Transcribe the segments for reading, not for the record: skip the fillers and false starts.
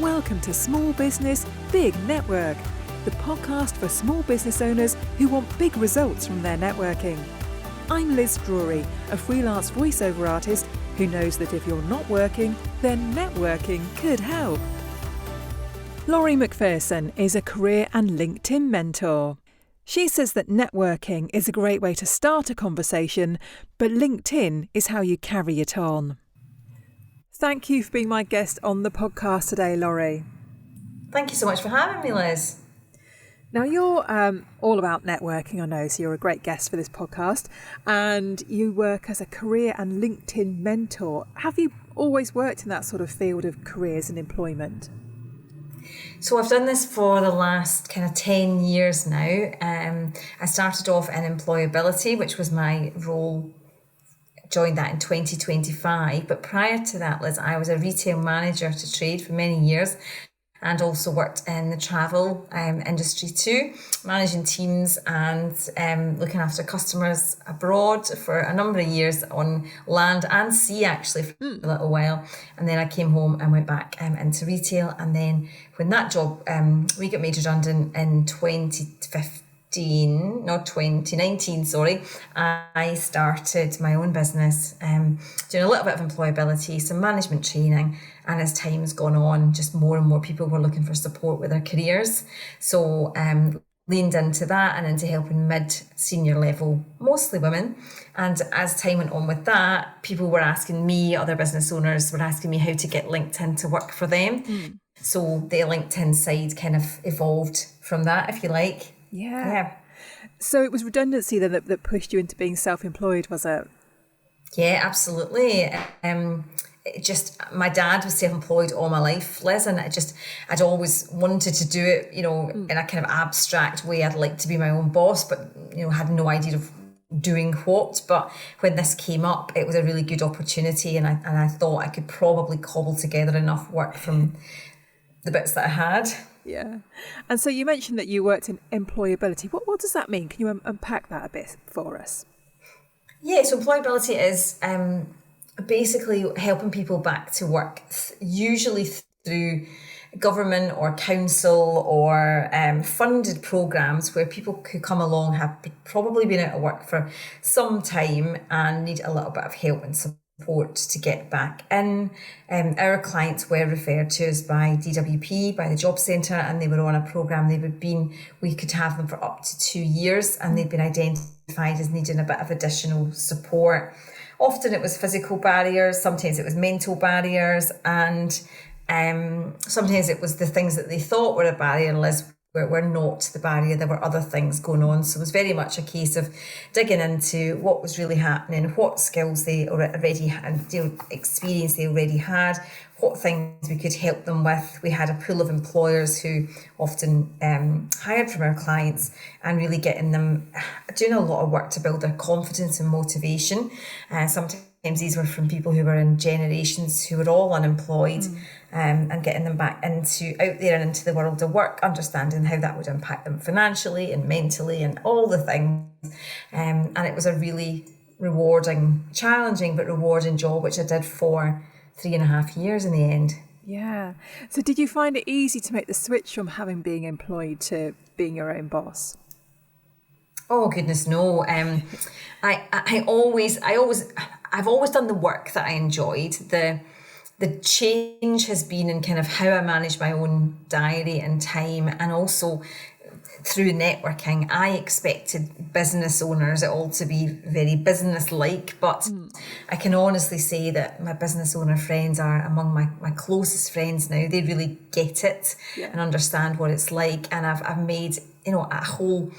Welcome to Small Business, Big Network, the podcast for small business owners who want big results from their networking. I'm Liz Drury, a freelance voiceover artist who knows that if you're not working, then networking could help. Laurie Macpherson is a career and LinkedIn mentor. She says that networking is a great way to start a conversation, but LinkedIn is how you carry it on. Thank you for being my guest on the podcast today, Laurie. Thank you so much for having me, Liz. Now, you're all about networking, I know, so you're a great guest for this podcast, and you work as a career and LinkedIn mentor. Have you always worked in that sort of field of careers and employment? So I've done this for the last kind of 10 years now. I started off in employability, which was my role. Joined that in 2025, but prior to that, Liz, I was a retail manager to trade for many years and also worked in the travel industry too, managing teams and looking after customers abroad for a number of years on land and sea, actually, for a little while. And then I came home and went back into retail. And then when that job, we got made redundant in 2019, I started my own business, doing a little bit of employability, some management training, and as time's gone on, just more and more people were looking for support with their careers. So leaned into that and into helping mid-senior level, mostly women. And as time went on with that, people were asking me, other business owners were asking me how to get LinkedIn to work for them. So the LinkedIn side kind of evolved from that, if you like. Yeah. So it was redundancy then that pushed you into being self-employed, was it? Yeah, absolutely. My dad was self-employed all my life, Liz, and I'd always wanted to do it, in a kind of abstract way. I'd like to be my own boss, but, had no idea of doing what. But when this came up, it was a really good opportunity, and I thought I could probably cobble together enough work from the bits that I had. Yeah. And so you mentioned that you worked in employability. What does that mean? Can you unpack that a bit for us? Yeah, so employability is basically helping people back to work, usually through government or council or funded programs where people could come along, have probably been out of work for some time and need a little bit of help and support to get back in. Our clients were referred to us by DWP, by the Job Centre, and they were on a programme. We could have them for up to 2 years, and they'd been identified as needing a bit of additional support. Often it was physical barriers, sometimes it was mental barriers, and sometimes it was the things that they thought were a barrier, Liz, were not the barrier. There were other things going on. So it was very much a case of digging into what was really happening, what skills they already had, experience they already had, what things we could help them with. We had a pool of employers who often hired from our clients, and really getting them doing a lot of work to build their confidence and motivation. Sometimes these were from people who were in generations who were all unemployed, and getting them back out there and into the world of work, understanding how that would impact them financially and mentally and all the things. And it was a really challenging but rewarding job, which I did for 3.5 years in the end. Yeah. So did you find it easy to make the switch from being employed to being your own boss? Oh goodness, no. I've always done the work that I enjoyed. The change has been in kind of how I manage my own diary and time, and also through networking. I expected business owners all to be very business-like, but I can honestly say that my business owner friends are among my closest friends now. They really get it and understand what it's like, and I've made a whole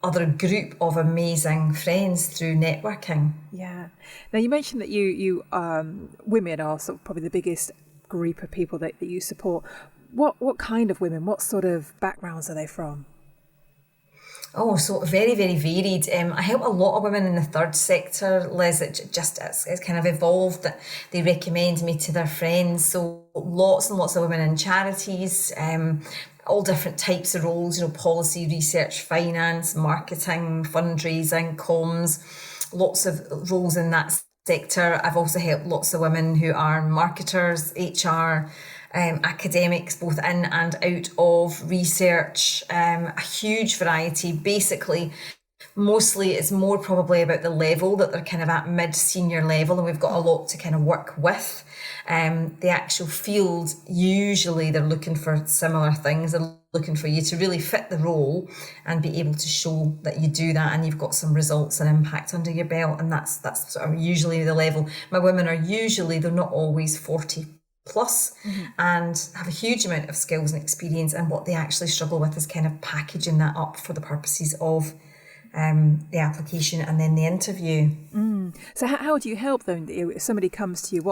other group of amazing friends through networking. Yeah. Now you mentioned that you women are sort of probably the biggest group of people that you support. What kind of women? What sort of backgrounds are they from? Oh, so very, very varied. I help a lot of women in the third sector, Liz. It's kind of evolved that they recommend me to their friends. So lots and lots of women in charities, all different types of roles, policy, research, finance, marketing, fundraising, comms, lots of roles in that sector. I've also helped lots of women who are marketers, HR, academics, both in and out of research, a huge variety. Basically, mostly it's more probably about the level that they're kind of at, mid-senior level, and we've got a lot to kind of work with. The actual field, usually they're looking for similar things. They're looking for you to really fit the role and be able to show that you do that and you've got some results and impact under your belt. And that's sort of usually the level. My women are usually, they're not always 40 plus and have a huge amount of skills and experience, and what they actually struggle with is kind of packaging that up for the purposes of the application and then the interview. So how do you help them? If somebody comes to you,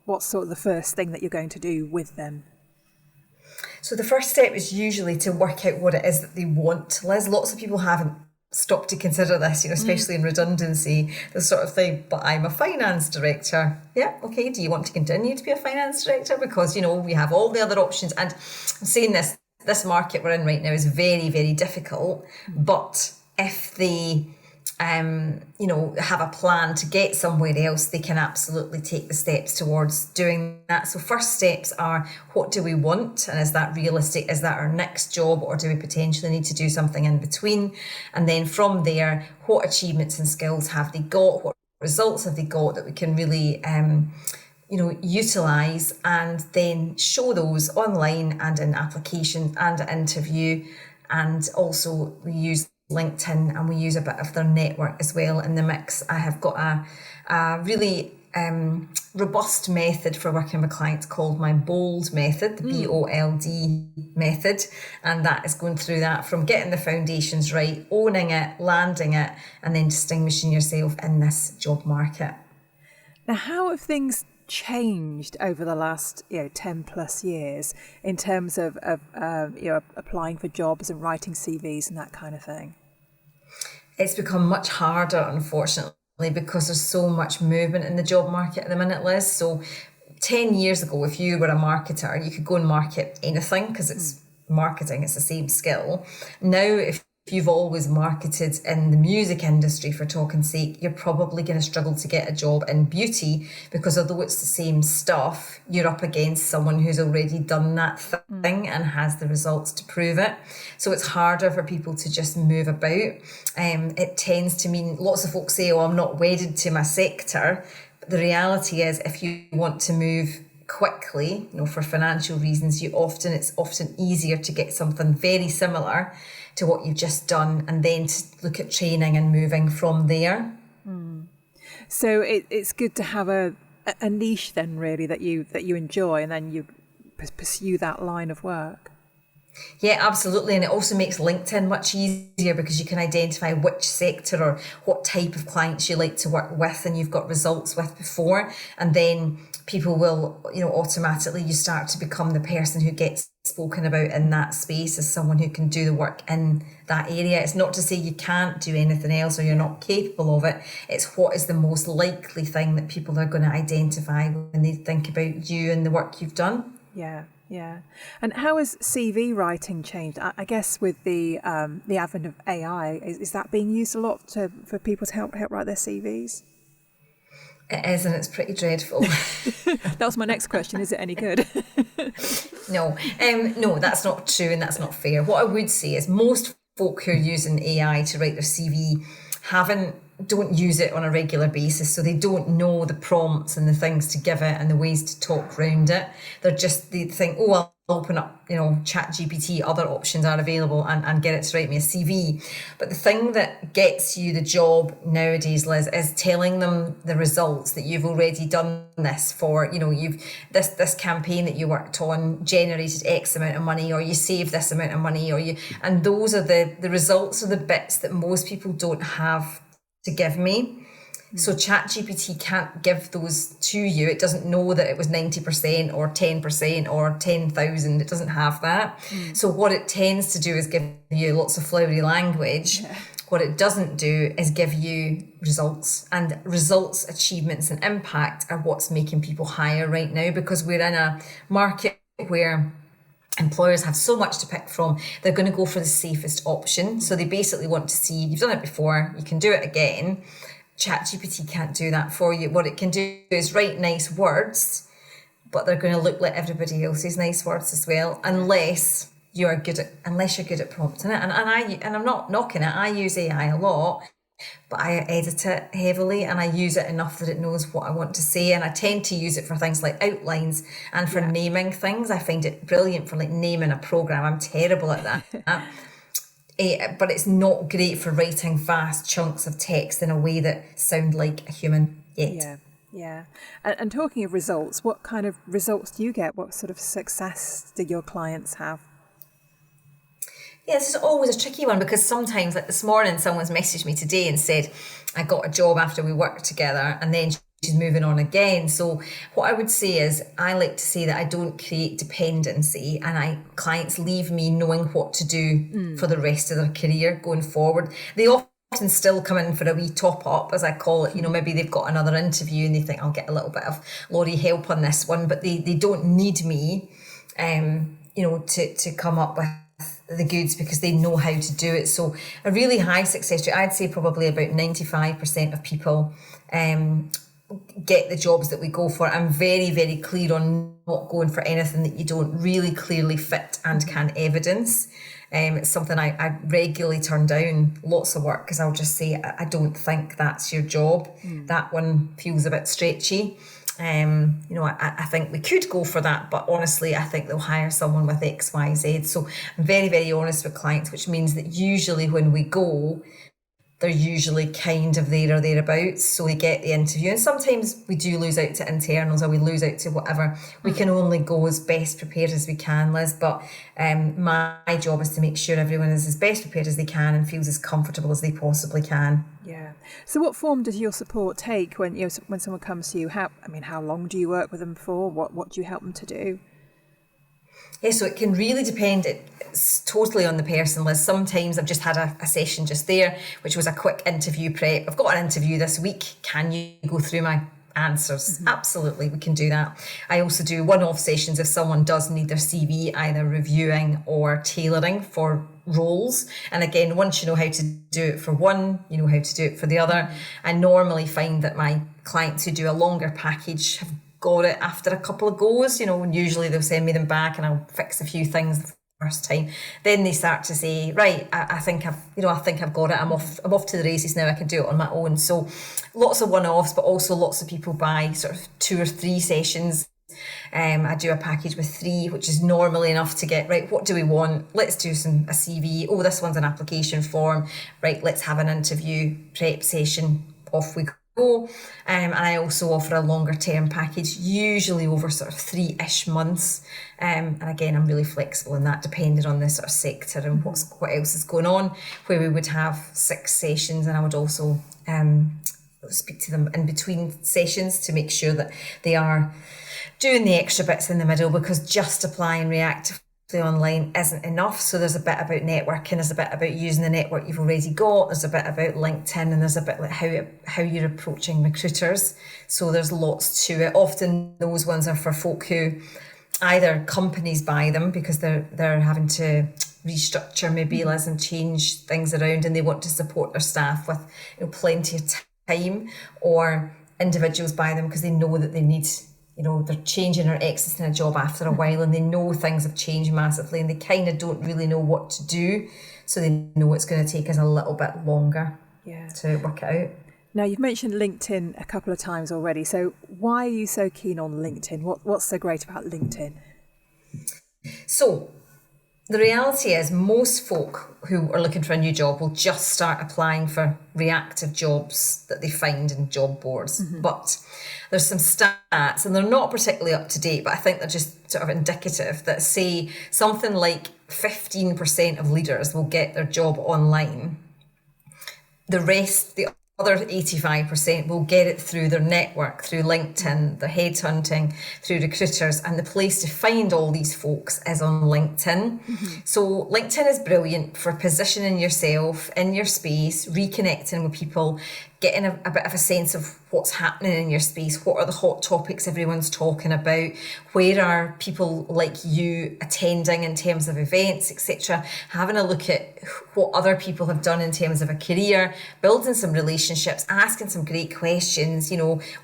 what's sort of the first thing that you're going to do with them? So the first step is usually to work out what it is that they want. Liz, lots of people haven't stopped to consider this, especially in redundancy, the sort of thing, but I'm a finance director. Yeah, okay, do you want to continue to be a finance director? Because, we have all the other options. And I'm saying this market we're in right now is very, very difficult, but if they have a plan to get somewhere else, they can absolutely take the steps towards doing that. So first steps are, what do we want? And is that realistic? Is that our next job? Or do we potentially need to do something in between? And then from there, what achievements and skills have they got? What results have they got that we can really utilise, and then show those online and in application and interview. And also we use LinkedIn, and we use a bit of their network as well in the mix. I have got a really robust method for working with clients called my BOLD method, the BOLD method, and that is going through that from getting the foundations right, owning it, landing it, and then distinguishing yourself in this job market. Now, how have things changed over the last 10 plus years in terms of applying for jobs and writing CVs and that kind of thing? It's become much harder, unfortunately, because there's so much movement in the job market at the minute, Liz. So 10 years ago, if you were a marketer, you could go and market anything because it's marketing, it's the same skill. Now, if you've always marketed in the music industry, for talking sake, you're probably going to struggle to get a job in beauty, because although it's the same stuff, you're up against someone who's already done that thing and has the results to prove it. So it's harder for people to just move about. It tends to mean, lots of folks say, I'm not wedded to my sector. But the reality is, if you want to move quickly, for financial reasons, it's often easier to get something very similar to what you've just done, and then to look at training and moving from there. So it's good to have a niche then, really, that you enjoy, and then you pursue that line of work. Yeah, absolutely. And it also makes LinkedIn much easier, because you can identify which sector or what type of clients you like to work with, and you've got results with before, and then people will, automatically you start to become the person who gets spoken about in that space as someone who can do the work in that area. It's not to say you can't do anything else or you're not capable of it. It's what is the most likely thing that people are going to identify when they think about you and the work you've done. Yeah. And how has CV writing changed? I guess with the advent of AI, is that being used a lot for people to help write their CVs? It is, and it's pretty dreadful. That was my next question. Is it any good? No, that's not true, and that's not fair. What I would say is, most folk who are using AI to write their CV don't use it on a regular basis, so they don't know the prompts and the things to give it and the ways to talk around it. They think, I'll open up, ChatGPT, other options are available, and get it to write me a CV. But the thing that gets you the job nowadays, Liz, is telling them the results, that you've already done this for, you've this campaign that you worked on generated X amount of money, or you saved this amount of money, and those are the results, are the bits that most people don't have to give me. So ChatGPT can't give those to you. It doesn't know that it was 90% or 10% or 10,000. It doesn't have that. So what it tends to do is give you lots of flowery language. Yeah. What it doesn't do is give you results, and results, achievements and impact are what's making people hire right now, because we're in a market where employers have so much to pick from. They're going to go for the safest option. So they basically want to see, you've done it before, you can do it again. ChatGPT can't do that for you. What it can do is write nice words, but they're going to look like everybody else's nice words as well, unless you're good at prompting it. And I'm not knocking it. I use AI a lot, but I edit it heavily and I use it enough that it knows what I want to say. And I tend to use it for things like outlines and for naming things. I find it brilliant for like naming a program. I'm terrible at that. But it's not great for writing vast chunks of text in a way that sound like a human yet. Yeah. And talking of results, what kind of results do you get? What sort of success do your clients have? Yeah, this is always a tricky one, because sometimes, like this morning, someone's messaged me today and said, I got a job after we worked together, and then she's moving on again. So what I would say is, I like to say that I don't create dependency, and clients leave me knowing what to do for the rest of their career going forward. They often still come in for a wee top up, as I call it. You know, maybe they've got another interview and they think, I'll get a little bit of Laurie help on this one, but they don't need me, to come up with the goods, because they know how to do it. So a really high success rate, I'd say probably about 95% of people get the jobs that we go for. I'm very, very clear on not going for anything that you don't really clearly fit and can evidence. It's something I regularly turn down lots of work, because I'll just say, I don't think that's your job. That one feels a bit stretchy. I think we could go for that, but honestly, I think they'll hire someone with X, Y, Z. So I'm very, very honest with clients, which means that usually when we go, they're usually kind of there or thereabouts. So we get the interview, and sometimes we do lose out to internals, or we lose out to whatever. We can only go as best prepared as we can, Liz. But my job is to make sure everyone is as best prepared as they can and feels as comfortable as they possibly can. Yeah. So what form does your support take when someone comes to you? How long do you work with them for? What do you help them to do? Yeah, so it can really depend. It's totally on the person, Liz. Sometimes I've just had a session just there, which was a quick interview prep. I've got an interview this week. Can you go through my answers? Absolutely, we can do that. I also do one-off sessions if someone does need their CV either reviewing or tailoring for roles. And again, once you know how to do it for one, you know how to do it for the other. I normally find that my clients who do a longer package have got it after a couple of goes, and usually they'll send me them back and I'll fix a few things the first time. Then they start to say, right, I think I've got it. I'm off to the races now. I can do it on my own. So lots of one-offs, but also lots of people buy sort of 2 or 3 sessions. I do a package with 3, which is normally enough to get, right, what do we want? Let's do a CV. Oh, this one's an application form. Right, let's have an interview prep session. Off we go. And I also offer a longer term package, usually over sort of 3-ish months. And again, I'm really flexible in that, depending on the sort of sector and what else is going on, where we would have 6 sessions, and I would also speak to them in between sessions to make sure that they are doing the extra bits in the middle, because just applying reactively online isn't enough. So there's a bit about networking, there's a bit about using the network you've already got, there's a bit about LinkedIn, and there's a bit like how you're approaching recruiters. So there's lots to it. Often those ones are for folk who either companies buy them because they're having to restructure maybe, Liz, and change things around, and they want to support their staff with plenty of time, or individuals buy them because they know that they need, they're changing or exiting a job after a while, and they know things have changed massively, and they kind of don't really know what to do. So they know it's going to take us a little bit longer to work it out. Now, you've mentioned LinkedIn a couple of times already. So why are you so keen on LinkedIn? What's so great about LinkedIn? So the reality is, most folk who are looking for a new job will just start applying for reactive jobs that they find in job boards. But there's some stats, and they're not particularly up to date, but I think they're just sort of indicative, that say something like 15% of leaders will get their job online. The rest, the other 85%, will get it through their network, through LinkedIn, their headhunting, through recruiters, and the place to find all these folks is on LinkedIn. So LinkedIn is brilliant for positioning yourself in your space, reconnecting with people, getting a bit of a sense of what's happening in your space, what are the hot topics everyone's talking about, where are people like you attending in terms of events, etc. Having a look at what other people have done in terms of a career, building some relationships, asking some great questions.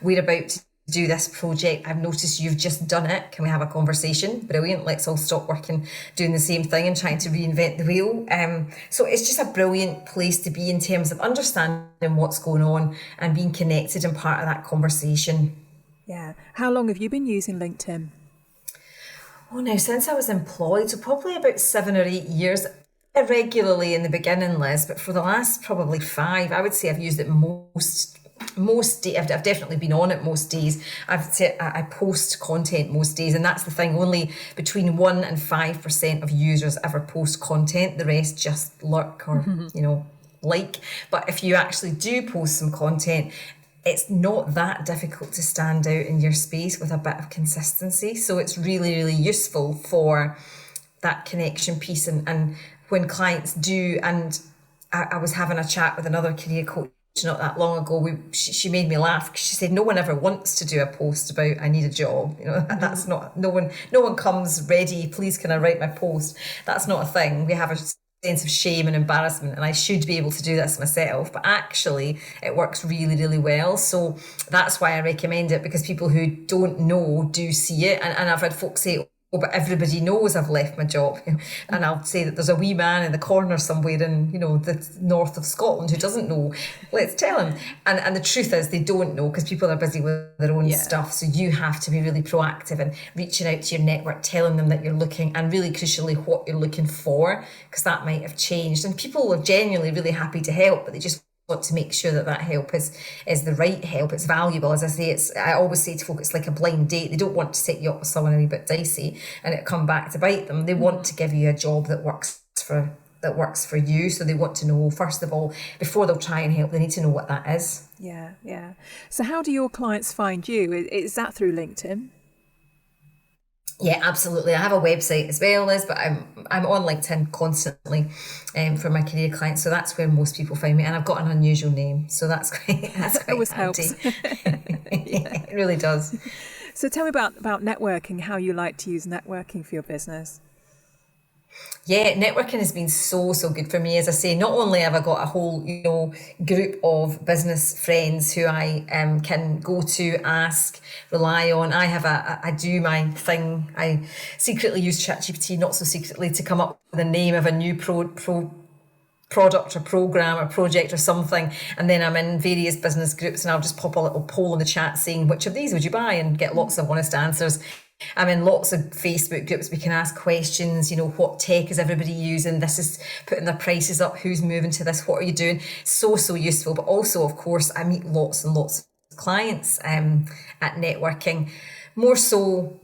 We're about to do this project. I've noticed you've just done it. Can we have a conversation? Brilliant. Let's all stop working, doing the same thing and trying to reinvent the wheel. So it's just a brilliant place to be in terms of understanding what's going on and being connected and part of that conversation. Yeah. How long have you been using LinkedIn? Oh, now, since I was employed, so probably about 7 or 8 years. Irregularly in the beginning, Liz, but for the last probably 5, I would say I've used it most days. I've definitely been on it most days. I post content most days, and that's the thing. Only between 1% and 5% of users ever post content. The rest just lurk or like. But if you actually do post some content, it's not that difficult to stand out in your space with a bit of consistency. So it's really, really useful for that connection piece. And when clients do, and I was having a chat with another career coach not that long ago, she made me laugh because she said no one ever wants to do a post about I need a job. That's not, no one comes ready, please can I write my post. That's not a thing. We have a sense of shame and embarrassment, and I should be able to do this myself, but actually it works really, really well. So that's why I recommend it, because people who don't know do see it. And I've had folks say, oh, but everybody knows I've left my job. And I'll say that there's a wee man in the corner somewhere in, the north of Scotland who doesn't know. Let's tell him. And the truth is they don't know, because people are busy with their own stuff. So you have to be really proactive and reaching out to your network, telling them that you're looking, and really crucially what you're looking for, because that might have changed. And people are genuinely really happy to help, but they just want to make sure that help is the right help. It's valuable. As I say, I always say to folk, it's like a blind date. They don't want to set you up with someone a wee bit dicey and it come back to bite them. They want to give you a job that works for you. So they want to know, first of all, before they'll try and help, they need to know what that is. Yeah. So how do your clients find you? Is that through LinkedIn? Yeah, absolutely. I have a website as well, Liz, but I'm on LinkedIn constantly for my career clients. So that's where most people find me. And I've got an unusual name. So that's quite always handy. Helps. It really does. So tell me about networking, how you like to use networking for your business. Yeah, networking has been so good for me. As I say, not only have I got a whole, group of business friends who I can go to, ask, rely on. I do my thing. I secretly use ChatGPT, not so secretly, to come up with the name of a new product or program or project or something, and then I'm in various business groups and I'll just pop a little poll in the chat saying which of these would you buy, and get lots of honest answers. I'm in lots of Facebook groups. We can ask questions, what tech is everybody using? This is putting their prices up. Who's moving to this? What are you doing? So useful. But also, of course, I meet lots and lots of clients at networking, more so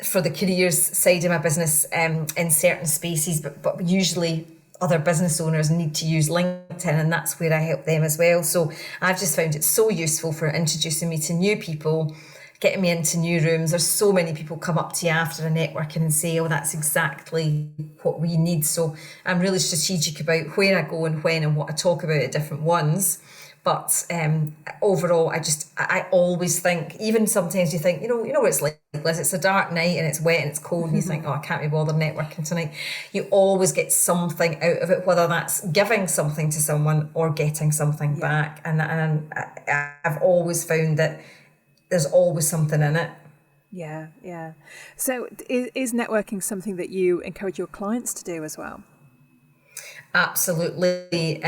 for the careers side of my business in certain spaces, but usually other business owners need to use LinkedIn, and that's where I help them as well. So I've just found it so useful for introducing me to new people, getting me into new rooms. There's so many people come up to you after a networking and say, oh, that's exactly what we need. So I'm really strategic about where I go and when and what I talk about at different ones. But overall, I always think, even sometimes you think, you know what it's like, Liz, it's a dark night and it's wet and it's cold and you think, oh, I can't be bothered networking tonight. You always get something out of it, whether that's giving something to someone or getting something back. And I've always found that there's always something in it. Yeah. So is networking something that you encourage your clients to do as well? Absolutely.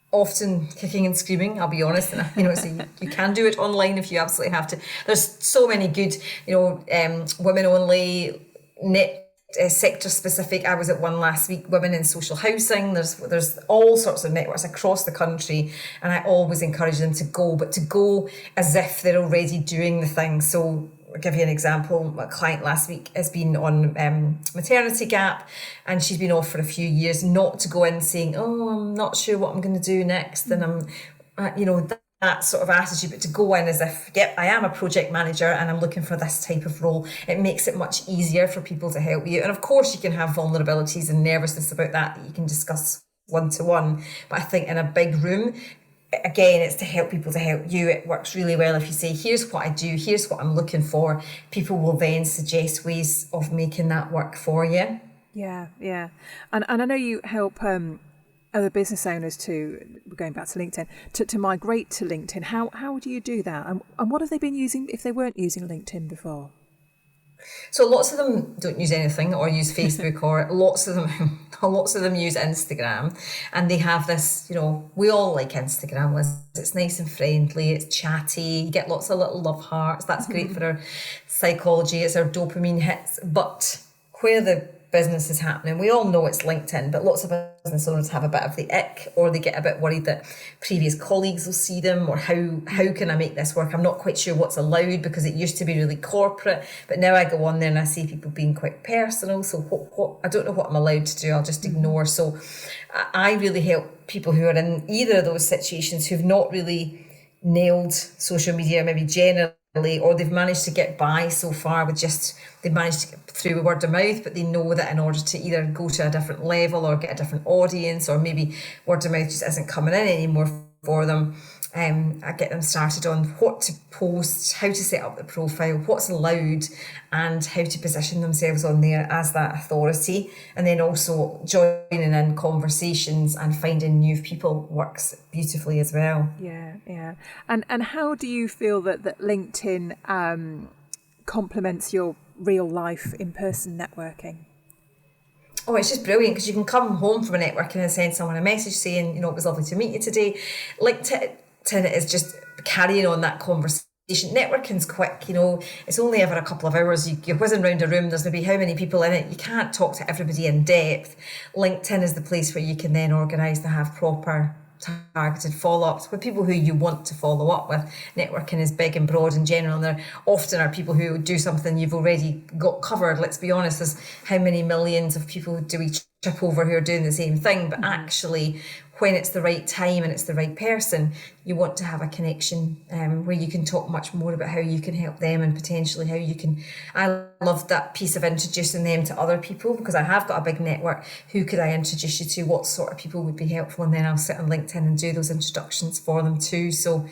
Often kicking and screaming, I'll be honest. And so you can do it online if you absolutely have to. There's so many good, women only, sector specific. I was at one last week, women in social housing. There's all sorts of networks across the country, and I always encourage them to go as if they're already doing the thing. So I'll give you an example. A client last week has been on maternity gap, and she's been off for a few years. Not to go in saying, oh, I'm not sure what I'm going to do next, and I'm that sort of attitude, but to go in as if, yep, I am a project manager and I'm looking for this type of role. It makes it much easier for people to help you. And of course you can have vulnerabilities and nervousness about that you can discuss one-to-one. But I think in a big room, again, it's to help people to help you. It works really well if you say, here's what I do, here's what I'm looking for. People will then suggest ways of making that work for you. Yeah. And I know you help other business owners we're going back to LinkedIn, to migrate to LinkedIn? How do you do that? And what have they been using if they weren't using LinkedIn before? So lots of them don't use anything or use Facebook, or lots of them use Instagram, and they have this, we all like Instagram, Liz. It's nice and friendly, it's chatty, you get lots of little love hearts. That's great for our psychology, it's our dopamine hits. But where the business is happening, we all know it's LinkedIn, but lots of business owners have a bit of the ick, or they get a bit worried that previous colleagues will see them, or how can I make this work? I'm not quite sure what's allowed, because it used to be really corporate, but now I go on there and I see people being quite personal. So what I don't know what I'm allowed to do, I'll just ignore. So I really help people who are in either of those situations, who've not really nailed social media, maybe generally, or they've managed to get by so far with they've managed to get through word of mouth, but they know that in order to either go to a different level or get a different audience, or maybe word of mouth just isn't coming in anymore for them, I get them started on what to post, how to set up the profile, what's allowed, and how to position themselves on there as that authority. And then also joining in conversations and finding new people works beautifully as well. Yeah. And how do you feel that LinkedIn complements your real life in-person networking? Oh, it's just brilliant, because you can come home from a networking and send someone a message saying, it was lovely to meet you today. LinkedIn is just carrying on that conversation. Networking's quick, it's only ever a couple of hours. You're whizzing around a room, there's maybe how many people in it. You can't talk to everybody in depth. LinkedIn is the place where you can then organise to have proper targeted follow-ups with people who you want to follow up with. Networking is big and broad in general, and there often are people who do something you've already got covered. Let's be honest, there's how many millions of people do we trip over who are doing the same thing, but actually when it's the right time and it's the right person, you want to have a connection where you can talk much more about how you can help them, and potentially how you can. I love that piece of introducing them to other people, because I have got a big network. Who could I introduce you to? What sort of people would be helpful? And then I'll sit on LinkedIn and do those introductions for them too. So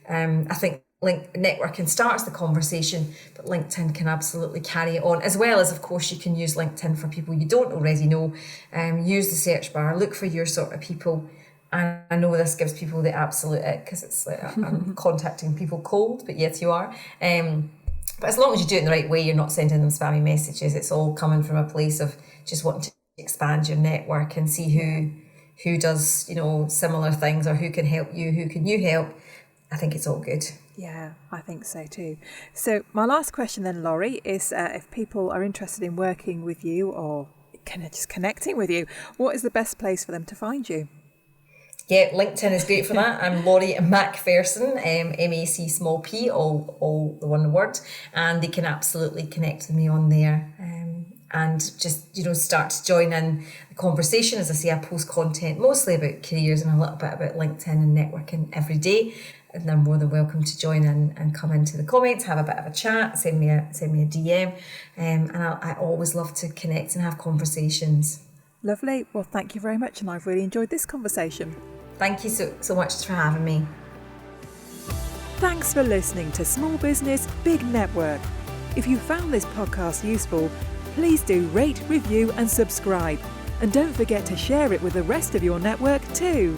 I think networking starts the conversation, but LinkedIn can absolutely carry it on, as well as, of course, you can use LinkedIn for people you don't already know. Use the search bar, look for your sort of people. And I know this gives people the absolute ick, because it's like I'm contacting people cold, but yes, you are. But as long as you do it in the right way, you're not sending them spammy messages. It's all coming from a place of just wanting to expand your network and see who does, similar things, or who can help you, who can you help. I think it's all good. Yeah, I think so too. So my last question then, Laurie, is if people are interested in working with you or just connecting with you, what is the best place for them to find you? Yeah, LinkedIn is great for that. I'm Laurie Macpherson, MAC small p, all the one word, and they can absolutely connect with me on there. And just, start to join in the conversation. As I say, I post content mostly about careers and a little bit about LinkedIn and networking every day. And they're more than welcome to join in and come into the comments, have a bit of a chat, send me a DM. And I always love to connect and have conversations. Lovely. Well, thank you very much. And I've really enjoyed this conversation. Thank you so much for having me. Thanks for listening to Small Business, Big Network. If you found this podcast useful, please do rate, review and subscribe. And don't forget to share it with the rest of your network too.